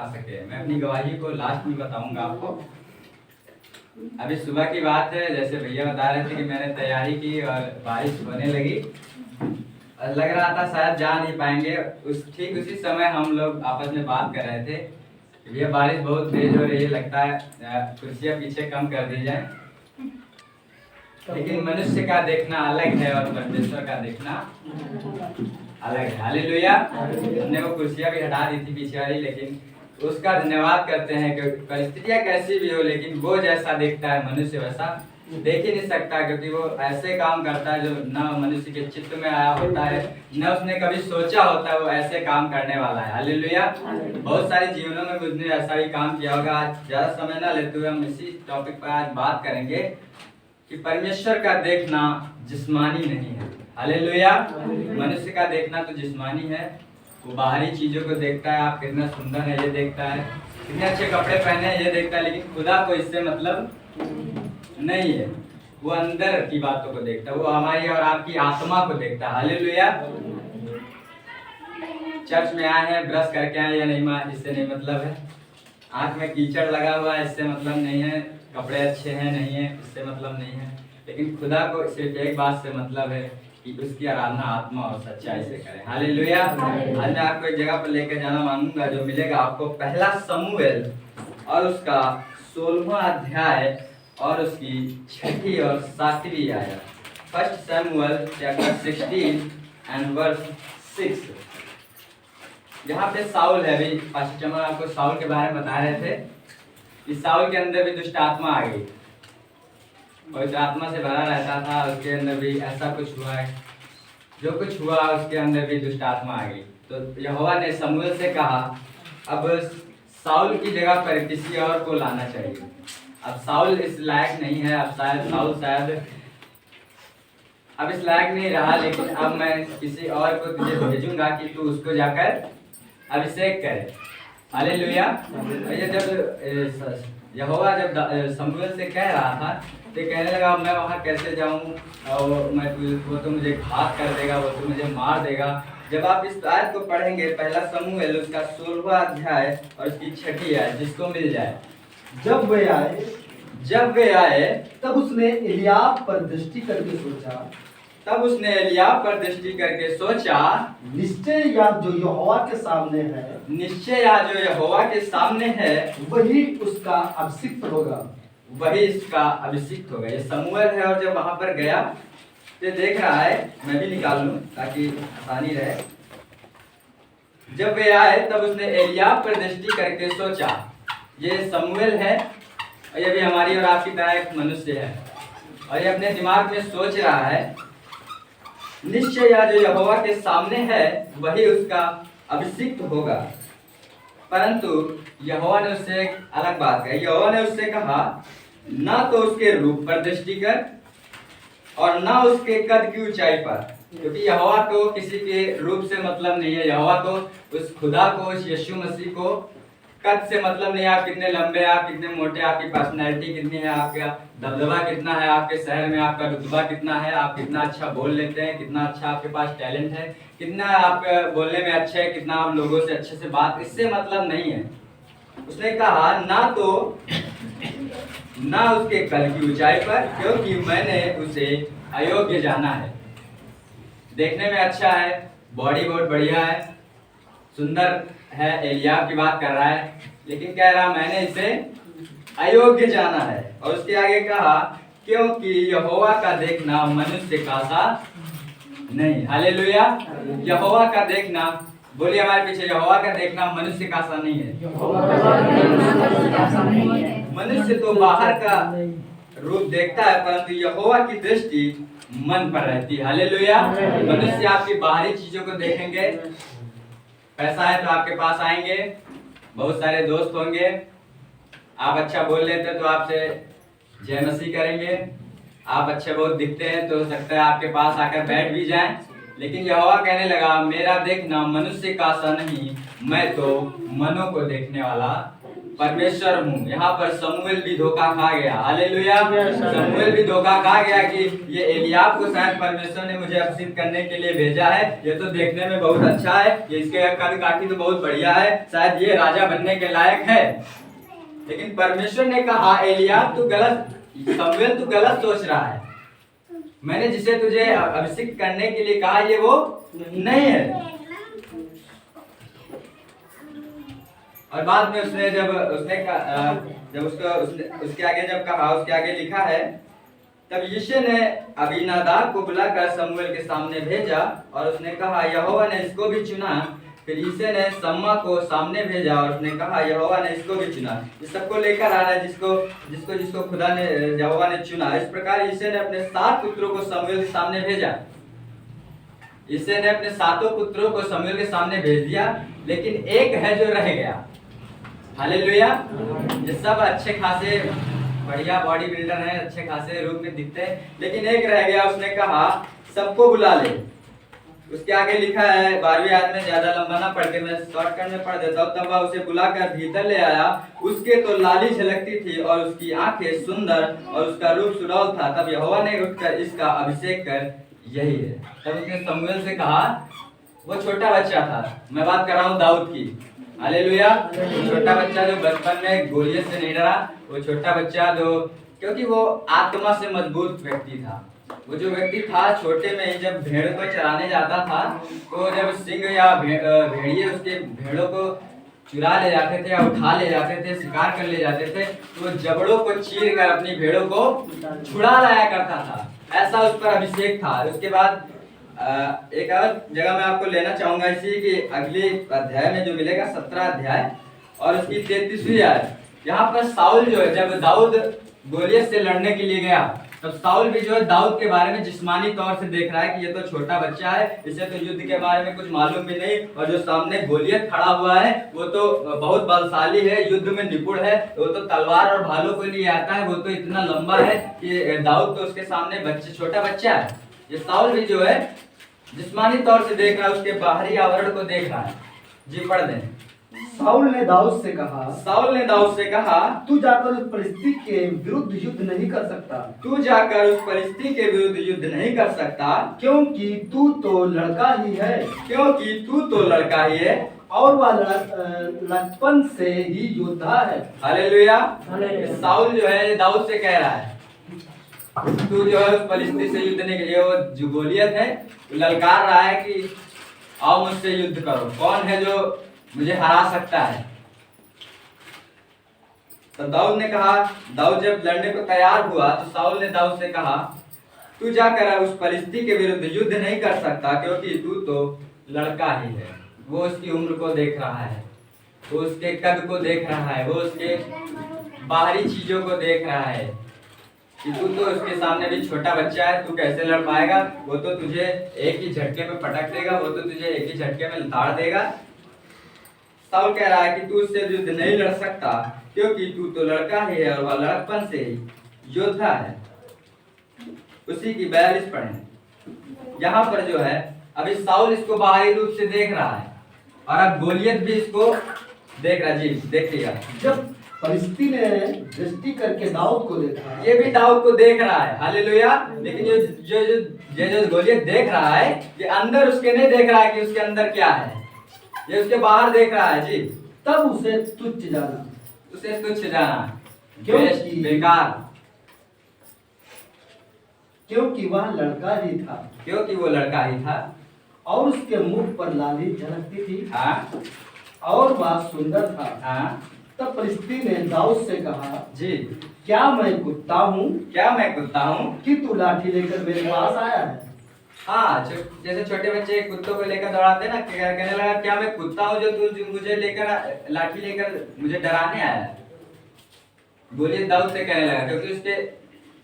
खा सके। मैं अपनी गवाही को लास्ट में बताऊंगा आपको। अभी सुबह की बात है, जैसे भैया बता रहे थे कि मैंने तैयारी की और बारिश होने लगी। लग रहा था शायद जा नहीं पाएंगे। ठीक उसी समय हम लोग आपस में बात कर रहे थे कि भैया बारिश बहुत तेज हो रही है, लगता है कुर्सियाँ पीछे कम कर दी जाए। लेकिन मनुष्य का देखना अलग है और परमेश्वर का देखना अलग है। हालेलुया। हमने वो कुर्सियाँ भी हटा दी थी पीछे वाली, लेकिन उसका धन्यवाद करते हैं कि परिस्थितियाँ कैसी भी हो, लेकिन वो जैसा देखता है मनुष्य वैसा देख ही नहीं सकता, क्योंकि वो ऐसे काम करता है जो न मनुष्य के चित्त में आया होता है, न उसने कभी सोचा होता है वो ऐसे काम करने वाला है। हालेलुया। बहुत सारे जीवनों में उसने ऐसा ही काम किया होगा। आज ज़्यादा समय ना लेते हुए हम इसी टॉपिक पर आज बात करेंगे कि परमेश्वर का देखना जिस्मानी नहीं है। हालेलुया। मनुष्य का देखना तो जिस्मानी है, वो बाहरी चीजों को देखता है, आप कितना सुंदर है ये देखता है, कितने अच्छे कपड़े पहने हैं ये देखता है, लेकिन खुदा को इससे मतलब नहीं है। वो अंदर की बातों को देखता है, वो हमारी और आपकी आत्मा को देखता है। हालेलुया। चर्च में आए हैं, ब्रश करके आए या नहीं, इससे नहीं मतलब है। आंख में कीचड़ लगा हुआ है, इससे मतलब नहीं है। कपड़े अच्छे हैं नहीं है, इससे मतलब नहीं है। लेकिन खुदा को सिर्फ एक बात से मतलब है कि उसकी आराधना आत्मा और सच्चाई से करें। हालेलुया। आज मैं आपको एक जगह पर लेकर जाना मांगूंगा जो मिलेगा आपको पहला शमूएल और उसका 16वां अध्याय और उसकी 6ठी और 7वीं आयत। फर्स्ट शमूएल चैप्टर 16 एंड वर्स 6। यहाँ पे साउल है। अभी पास्टर चमन आपको साउल के बारे में बता रहे थे कि साउल के अंदर भी दुष्ट आत्मा आ गई, पवित्र आत्मा से भरा रहता था, उसके अंदर भी ऐसा कुछ हुआ है। जो कुछ हुआ उसके अंदर भी दुष्ट आत्मा आ गई। तो यहोवा ने शमूएल से कहा अब साउल की जगह पर किसी और को लाना चाहिए। अब साउल इस लायक नहीं है, अब साउल शायद अब इस लायक नहीं रहा, लेकिन अब मैं किसी और को तुझे भेजूंगा कि तू उसको जाकर अभिषेक करे। हालेलुया। जब यहोवा जब शमूएल से कह रहा था तो कहने लगा मैं वहाँ कैसे जाऊँ, और वो तो मुझे घात कर देगा, वो तो मुझे मार देगा। जब आप इस आयत को पढ़ेंगे, पहला शमूएल उसका 16वां अध्याय और उसकी 6ठी आयत, जिसको मिल जाए। जब वे आए तब उसने एलियाब पर दृष्टि करके सोचा निश्चय या जो यहोवा के सामने है वही उसका अभिषिक्त होगा। ये शमूएल है। और जब वहां पर गया तो देख रहा है, मैं भी निकाल लूं ताकि आसानी रहे। जब वे आए तब उसने एलियाब पर दृष्टि करके सोचा, ये शमूएल है और ये भी हमारी और आपकी तरह एक मनुष्य है, और ये अपने दिमाग में सोच रहा है निश्चय या जो यहोवा के सामने है वही उसका अभिषिक्त होगा। परंतु यहोवा ने उससे एक अलग बात कही। यहोवा ने उससे कहा ना तो उसके रूप पर दृष्टि कर और ना उसके कद की ऊंचाई पर, क्योंकि यहोवा को किसी के रूप से मतलब नहीं है। यहोवा को उस खुदा को, उस यीशु मसीह को कद से मतलब नहीं है। आप कितने लंबे, आप कितने मोटे, आपकी पर्सनैलिटी कितनी है, आपका दबदबा कितना है, आपके शहर में आपका रुतबा कितना है, आप कितना अच्छा बोल लेते हैं, कितना अच्छा आपके पास टैलेंट है, कितना आप बोलने में अच्छे हैं, कितना आप लोगों से अच्छे से बात, इससे मतलब नहीं है। उसने कहा ना उसके कद की ऊंचाई पर, क्योंकि मैंने उसे अयोग्य जाना है। देखने में अच्छा है, बॉडी बहुत बढ़िया है, सुंदर है, एलियाब की बात कर रहा है, लेकिन कह रहा मैंने इसे अयोग्य जाना है। और उसके आगे कहा क्योंकि यहोवा का देखना मनुष्य का सा नहीं। हालेलुया। यहोवा का देखना, बोलिए हमारे पीछे, यहोवा का देखना मनुष्य का सा नहीं है। मनुष्य तो बाहर का रूप देखता है, परंतु यहोवा की दृष्टि मन पर रहती है। हालेलुया। मनुष्य आपकी बाहरी चीजों को देखेंगे, पैसा है तो आपके पास आएंगे, बहुत सारे दोस्त होंगे, आप अच्छा बोल लेते हैं तो आपसे जय मसीह करेंगे, आप अच्छे बहुत दिखते हैं तो हो सकता है आपके पास आकर बैठ भी जाएं। लेकिन यहोवा कहने लगा मेरा देखना मनुष्य का सा नहीं, मैं तो मनों को देखने वाला परमेश्वर हूँ। यहाँ पर शमूएल भी धोखा खा गया। हालेलुया। शमूएल भी धोखा खा गया कि ये एलियाब को शायद परमेश्वर ने मुझे अभिषेक करने के लिए भेजा है, ये तो देखने में बहुत अच्छा है, ये इसके कद काठी तो बहुत बढ़िया है, शायद ये राजा बनने के लायक है। लेकिन परमेश्वर ने कहा एलियाब तू गलत, शमूएल तू गलत सोच रहा है, मैंने जिसे तुझे अभिषेक करने के लिए कहा ये वो नहीं है। और बाद में उसने जब उसके आगे जब कहा, उसके आगे लिखा है, तब यिशै ने अबीनादाब को बुलाकर शमूएल के सामने भेजा और उसने कहा यहोवा ने इसको भी चुना। फिर यिशै ने शम्मा को सामने भेजा और उसने कहा यहोवा ने इसको भी चुना। इस सबको लेकर आ रहा है जिसको खुदा ने, यहोवा ने चुना। इस प्रकार यिशै ने अपने 7 पुत्रों को शमूएल के सामने भेजा। यिशै ने अपने 7 पुत्रों को शमूएल के सामने भेज दिया, लेकिन एक है जो रह गया। हालेलुया। ये सब अच्छे खासे बढ़िया बॉडी बिल्डर हैं, अच्छे खासे रूप में दिखते हैं, लेकिन एक रह गया। उसने कहा सबको बुला ले। उसके आगे लिखा है 12वीं आयत में, ज्यादा लंबा ना पढ़ के मैं शॉर्टकट में पढ़ देता हूँ। तब वह उसे बुलाकर भीतर ले आया, उसके तो लाली झलकती थी और उसकी आंखें सुंदर और उसका रूप सुडौल था। तब यहोवा ने उठकर इसका अभिषेक कर यही है। तब उसने शमूएल से कहा, वो छोटा बच्चा था, मैं बात कर रहा हूँ दाऊद की। हालेलुया। छोटा बच्चा जो बचपन में गोलियत से नहीं डरा, वो छोटा बच्चा जो, क्योंकि वो आत्मा से मजबूत व्यक्ति था। वो जो व्यक्ति था छोटे में ही जब भेड़ को चराने जाता था, तो जब सिंह या भेड़िए उसके भेड़ों को चुरा ले जाते थे या उठा ले जाते थे, शिकार कर ले जाते थे, तो जबड़ों को चीर कर अपनी भेड़ों को छुड़ा लाया करता था। ऐसा उस पर अभिषेक था। उसके बाद एक और जगह मैं आपको लेना चाहूंगा इसी की अगले अध्याय में जो मिलेगा 17 अध्याय और उसकी 33वीं आयत। यहाँ पर साउल जो है, जब दाऊद गोलियत से लड़ने के लिए गया, तब साउल भी जो है दाऊद के बारे में जिस्मानी तौर से देख रहा है कि ये तो छोटा बच्चा है, इसे तो युद्ध के बारे में कुछ मालूम भी नहीं, और जो सामने गोलियत खड़ा हुआ है वो तो बहुत बलशाली है, युद्ध में निपुण है, वो तो तलवार और भालों को लिए आता है, वो तो इतना लंबा है कि दाऊद तो उसके सामने छोटा बच्चा है। ये साउल भी जो है जिस्मानी तौर से देख रहा है, उसके बाहरी आवरण को देख रहा है। जी पढ़ दें। साउल ने दाऊद से कहा तू जाकर उस परिस्थिति के विरुद्ध युद्ध नहीं कर सकता, क्योंकि तू तो लड़का ही है और वह लड़कपन से ही योद्धा है। हालेलुया। साउल जो है दाऊद से कह रहा है तू जो है उस परिस्थिति से युद्ध नहीं, ये वो जो गोलियत है ललकार रहा है कि आओ मुझसे युद्ध करो, कौन है जो मुझे हरा सकता है। तो दाऊद ने कहा, दाऊद जब लड़ने को तैयार हुआ तो साउल ने दाऊद से कहा तू जाकर उस परिस्थिति के विरुद्ध युद्ध नहीं कर सकता, क्योंकि तू तो लड़का ही है। वो उसकी उम्र को देख रहा है, वो उसके कद को देख रहा है, वो उसके बाहरी चीजों को देख रहा है कि तू तो उसके सामने भी छोटा बच्चा है, तू कैसे लड़ पाएगा, वो तो तुझे एक ही झटके में पटक देगा, वो तो तुझे एक ही झटके में लताड़ देगा। साउल कह रहा है कि तू उससे युद्ध नहीं लड़ सकता, क्योंकि तू तो लड़का ही है और वह लड़कपन से ही योद्धा है। उसी की 42 पढ़ें। यहाँ पर जो है अभी साउल इसको बाहरी रूप से देख रहा है और अब गोलियत भी इसको देख रहा। जी देखिएगा, जब परिस्थिति ने दृष्टि करके दाऊद को देखा, ये भी दाऊद को देख रहा है। हालेलुया। लेकिन जो गोलियत देख रहा है, ये अंदर उसके नहीं देख रहा है कि उसके अंदर क्या है, ये उसके बाहर देख रहा है। जी तब उसे तुच्छ जाना, बेकार, क्योंकि वह लड़का ही था, क्योंकि वो लड़का ही था और उसके मुख पर लाली झलकती थी। हाँ, और वह सुंदर था। हाँ। तब परिस्थिति ने दाऊद से कहा, जी क्या मैं कुत्ता हूँ कि तू लाठी लेकर मेरे पास आया है। हाँ, जैसे छोटे बच्चे कुत्तों को लेकर दौड़ाते ना, कहने लगा क्या मैं कुत्ता हूँ जो तू मुझे लेकर लाठी लेकर मुझे डराने आया है। गोलियत दाऊद से कहने लगा, क्योंकि उसके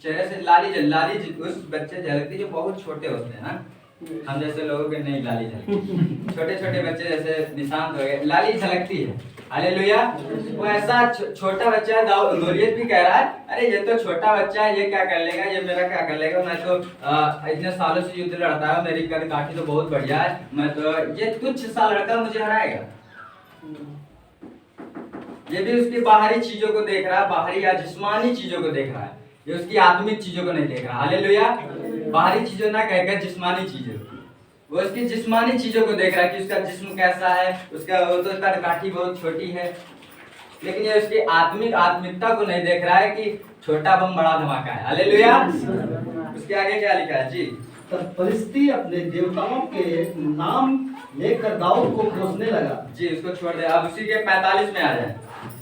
चेहरे से लाली उस बच्चे झलकती जो बहुत छोटे होते हैं ना, हम जैसे लोगों के नहीं लाली झलकती, छोटे छोटे बच्चे जैसे निशांत हो गए, लाली झलकती है। हालेलुया। वो ऐसा छोटा बच्चा है। गोलियत भी कह रहा है अरे ये तो छोटा बच्चा है, ये क्या कर लेगा, ये मेरा क्या कर लेगा, मैं तो इतने सालों से युद्ध लड़ता है, मेरी कद काठी तो बहुत बढ़िया है, मैं तो ये तुच्छ सा लड़का मुझे हराएगा। ये भी उसकी बाहरी चीजों को देख रहा है, बाहरी या जिस्मानी चीजों को देख रहा है, ये उसकी आत्मिक चीजों को नहीं देख रहा। हालेलुया। बाहरी चीजों ना कहकर जिस्मानी चीजों, वो उसकी जिस्मानी चीजों को देख रहा है कि उसका जिस्म कैसा है, उसका वो तो काठी बहुत छोटी है, लेकिन ये उसकी आत्मिकता को नहीं देख रहा है कि छोटा बम बड़ा धमाका है। हालेलुया। उसके आगे क्या लिखा है जी? तब फलिस्ती अपने देवताओं के नाम लेकर दाऊद को कोसने लगा। जी उसको छोड़ दे, अब उसी के 45 में आ जाए।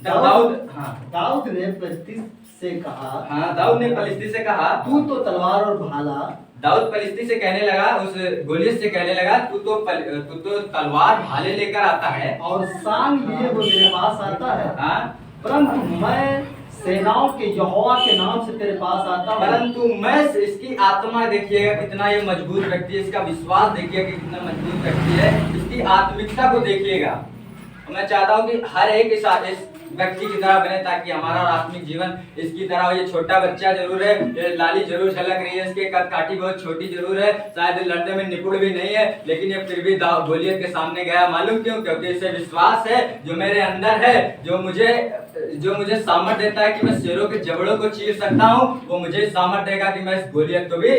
दाऊद ने फलिस्ती से कहा, हाँ दाऊद ने फलिस्ती से कहा, तू तो तलवार और भाला। दाऊद फलिस्ती से कहने लगा, उस गोलियत से कहने लगा, तू तो तलवार भाले लेकर आता है और सांग लिए वो मेरे पास आता है। हाँ, परंतु मैं सेनाओं के यहोवा के नाम से तेरे पास आता हूँ। परंतु मैं, इसकी आत्मा देखिएगा कितना ये मजबूत व्यक्ति है, इसका विश्वास देखिएगा कितना मजबूत व्यक्ति है, इसकी आत्मिकता को देखिएगा। मैं चाहता हूँ कि हर एक इस व्यक्ति की तरह बने, ताकि हमारा आत्मिक जीवन इसकी तरह हो। ये छोटा बच्चा जरूर है, ये लाली जरूर झलक रही है, इसके काठी बहुत छोटी जरूर है, शायद लड़ने में निपुण भी नहीं है, लेकिन ये फिर भी गोलियत के सामने गया। मालूम क्यों? क्योंकि इसे विश्वास है जो मेरे अंदर है, जो मुझे सामर्थ देता है कि मैं शेरों के जबड़ों को चीर सकता हूँ, वो मुझे सामर्थ देगा कि मैं इस गोलियत को भी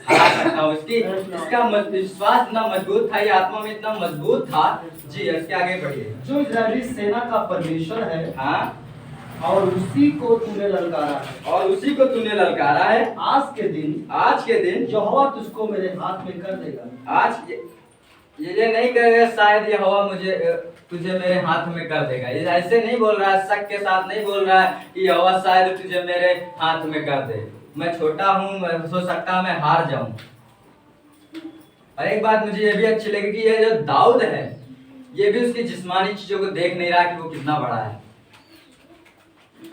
हरा सकता हूँ। इसका विश्वास इतना मजबूत था, ये आत्मा में इतना मजबूत था। जी इसके आगे बढ़िए। जो इजरायली सेना का परमेश्वर है, हाँ, और उसी को तूने ललकारा है, और उसी को तूने ललकारा है। आज के दिन यहोवा तुझको मेरे हाथ में कर देगा। आज ये नहीं करेगा शायद यहोवा तुझे मेरे हाथ में कर देगा। ये ऐसे नहीं बोल रहा है, शक के साथ नहीं बोल रहा है कि यहोवा शायद तुझे मेरे हाथ में कर दे। मैं छोटा हूँ, मैं हो सकता मैं हार जाऊं। और एक बात मुझे ये भी अच्छी लगी कि ये जो दाऊद है, ये भी उसकी जिस्मानी चीजों को देख नहीं रहा कि वो कितना बड़ा है।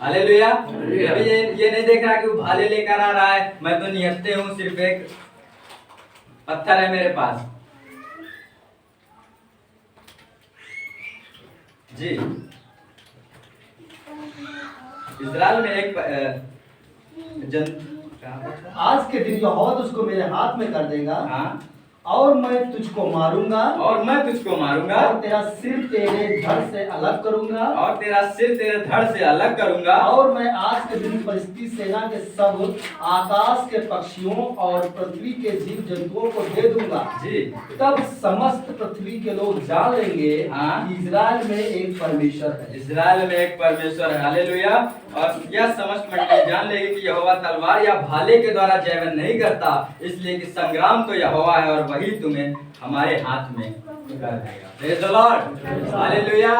हालेलुया। ये नहीं देख रहा कि वो भाले लेकर आ रहा है, मैं तो निहत्ते हूँ, सिर्फ एक पत्थर है मेरे पास। जी इस्राएल में एक आज के दिन यहोवा तुझको मेरे हाथ में कर देगा। हाँ, और मैं तुझको मारूंगा, और तेरा सिर तेरे धड़ से अलग करूंगा, और मैं आज के दिन फलिस्ती सेना के सब आकाश के पक्षियों और पृथ्वी के जीव जंतुओं को दे दूंगा। जी तब समस्त पृथ्वी के लोग जान लेंगे हाँ, कि इजराइल में एक परमेश्वर है। इजराइल में एक परमेश्वर है। हालेलुया। और यह समस्त मंडली जान लेगी कि यहोवा तलवार या भाले के द्वारा जयवन नहीं करता, इसलिए कि संग्राम तो यहोवा है और वही तुम्हें हमारे हाथ में कर देगा। Praise the Lord. हालेलुया।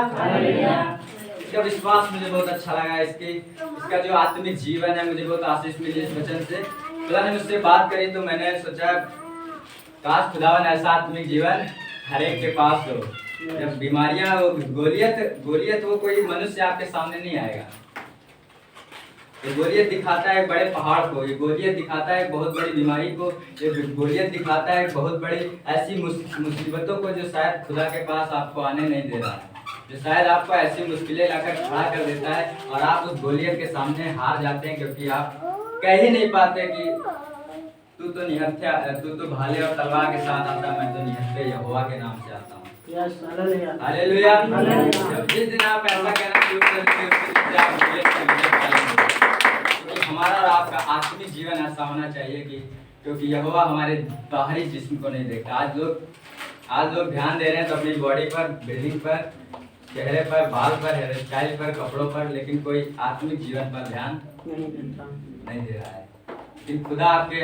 इसका विश्वास मुझे बहुत अच्छा लगा। इसका जो आत्मिक जीवन है, मुझे बहुत आशीष मिली इस वचन से। खुदा ने मुझसे बात करी तो मैंने सोचा काश खुदावन ऐसा आत्मिक जीवन हर एक के पास हो। जब बीमारियां, गोलियत वो कोई मनुष्य आपके सामने नहीं आएगा। ये गोलियत दिखाता है एक बड़े पहाड़ को, ये गोलियत दिखाता है एक बहुत बड़ी बीमारी को, ये गोलियत दिखाता है एक बहुत बड़ी ऐसी मुसीबतों को जो शायद खुदा के पास आपको आने नहीं दे रहा है, जो शायद आपको ऐसी मुश्किलें लाकर खड़ा कर देता है और आप उस गोलियत के सामने हार जाते हैं, क्योंकि आप कह ही नहीं पाते कि तू तो भाले और तलवार के साथ आता, मैं तो निहत्थे यहोवा के नाम से आता हूँ। हालेलुया। जिस दिन आप ऐसा कहना शुरू करेंगे, हमारा और आपका आत्मिक जीवन ऐसा होना चाहिए कि क्योंकि यहोवा हमारे बाहरी जिस्म को नहीं देखता। आज लोग ध्यान दे रहे हैं तो अपनी बॉडी पर, बिल्डिंग पर, चेहरे पर, बाल पर, हेयर स्टाइल पर, कपड़ों पर, लेकिन कोई आत्मिक जीवन पर ध्यान नहीं दे रहा है। लेकिन खुदा आपके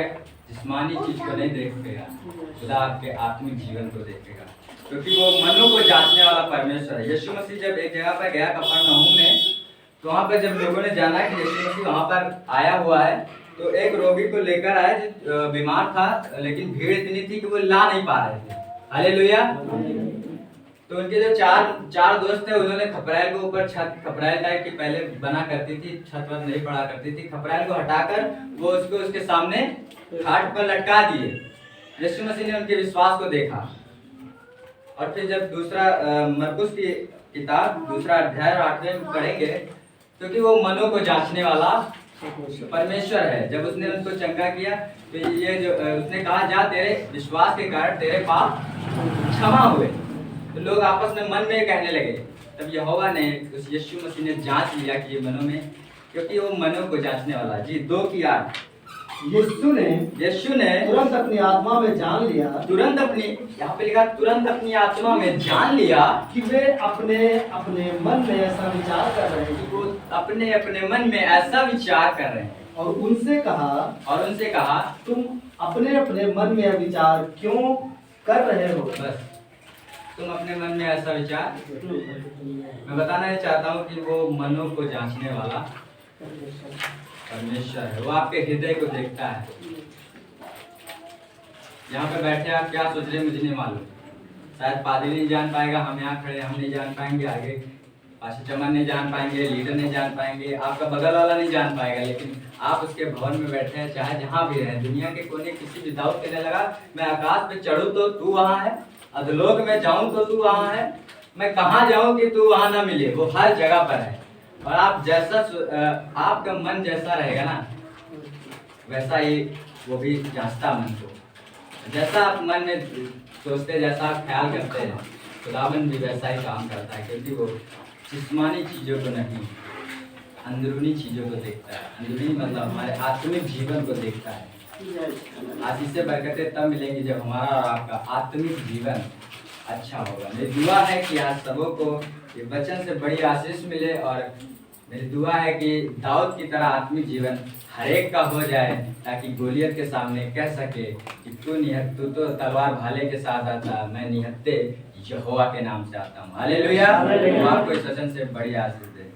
जिस्मानी चीज को नहीं देखेगा, खुदा आपके आत्मिक जीवन को देखेगा, क्योंकि वो मनों को जांचने वाला परमेश्वर है। यीशु मसीह जब एक जगह पर गया कफरनहूम में, तो वहाँ पर जब लोगों ने जाना कि यीशु मसीह वहाँ पर आया हुआ है, तो एक रोगी को लेकर आए जो बीमार था, लेकिन भीड़ इतनी थी कि वो ला नहीं पा रहे थे। हालेलुया। तो उनके जो चार दोस्त थे, उन्होंने खपराइल को ऊपर खपराइल टाइप की पहले बना करती थी, छत पर नहीं पड़ा करती थी, खपराइल को हटाकर वो उसको उसके सामने खाट पर लटका दिए। यीशु मसीह ने उनके विश्वास को देखा। और फिर जब दूसरा मरकुस की किताब 2 अध्याय 8वें में पढ़ेंगे, क्योंकि वो मनों को जांचने वाला परमेश्वर है। जब उसने उनको चंगा किया तो ये जो उसने कहा, जा तेरे विश्वास के कारण तेरे पाप क्षमा हुए। तो लोग आपस में मन में कहने लगे तब यहोवा ने उस यीशु मसीह ने जांच लिया कि ये मनों में, क्योंकि वो मनों को जांचने वाला है। जी 2:8 यीशु ने तुरंत अपनी आत्मा में जान लिया, तुरंत अपनी, यहाँ पे लिखा तुरंत अपनी आत्मा में जान लिया कि वे अपने अपने मन में ऐसा विचार कर रहे कि हैं, वो अपने अपने मन में ऐसा विचार कर रहे हैं। और उनसे कहा तुम अपने अपने मन में यह विचार क्यों कर रहे हो। बस तुम अपने मन में ऐसा विचार, मैं बताना ये चाहता हूँ कि वो मनों को जांचने वाला परमेश्वर है। वो आपके हृदय को देखता है। यहाँ पे बैठे आप क्या सोच रहे हैं मुझे नहीं मालूम, शायद पादरी नहीं जान पाएगा, हम यहाँ खड़े हम नहीं जान पाएंगे, आगे पास्टर चमन नहीं जान पाएंगे, लीडर नहीं जान पाएंगे, आपका बगल वाला नहीं जान पाएगा, लेकिन आप उसके भवन में बैठे हैं, चाहे जहाँ भी रहें, दुनिया के कोने किसी भी दाऊद कहने लगा मैं आकाश पे चढ़ूं तो तू वहाँ है, अधलोक में जाऊं तो तू वहाँ है, मैं कहाँ जाऊं कि तू वहाँ ना मिले। वो हर जगह पर है। और आप जैसा आपका मन जैसा रहेगा ना, वैसा ही वो भी जांचता मन को। जैसा आप मन में सोचते, जैसा आप ख्याल करते हैं, खुदावन भी वैसा ही काम करता है, क्योंकि वो जिस्मानी चीज़ों को नहीं, अंदरूनी चीज़ों को देखता है। अंदरूनी मतलब हमारे आत्मिक जीवन को देखता है। आशीष से बरकतें तब मिलेंगी जब हमारा और आपका आत्मिक जीवन अच्छा होगा। मेरी दुआ है कि आज सबों को ये वचन से बड़ी आशीष मिले, और मेरी दुआ है कि दाऊद की तरह आत्मिक जीवन हर एक का हो जाए, ताकि गोलियत के सामने कह सके कि तू तो तलवार भाले के साथ आता, मैं निहत्ते यहोवा के नाम से आता हूँ। हालेलुया। आपको इस वचन से बड़ी आशीष दे।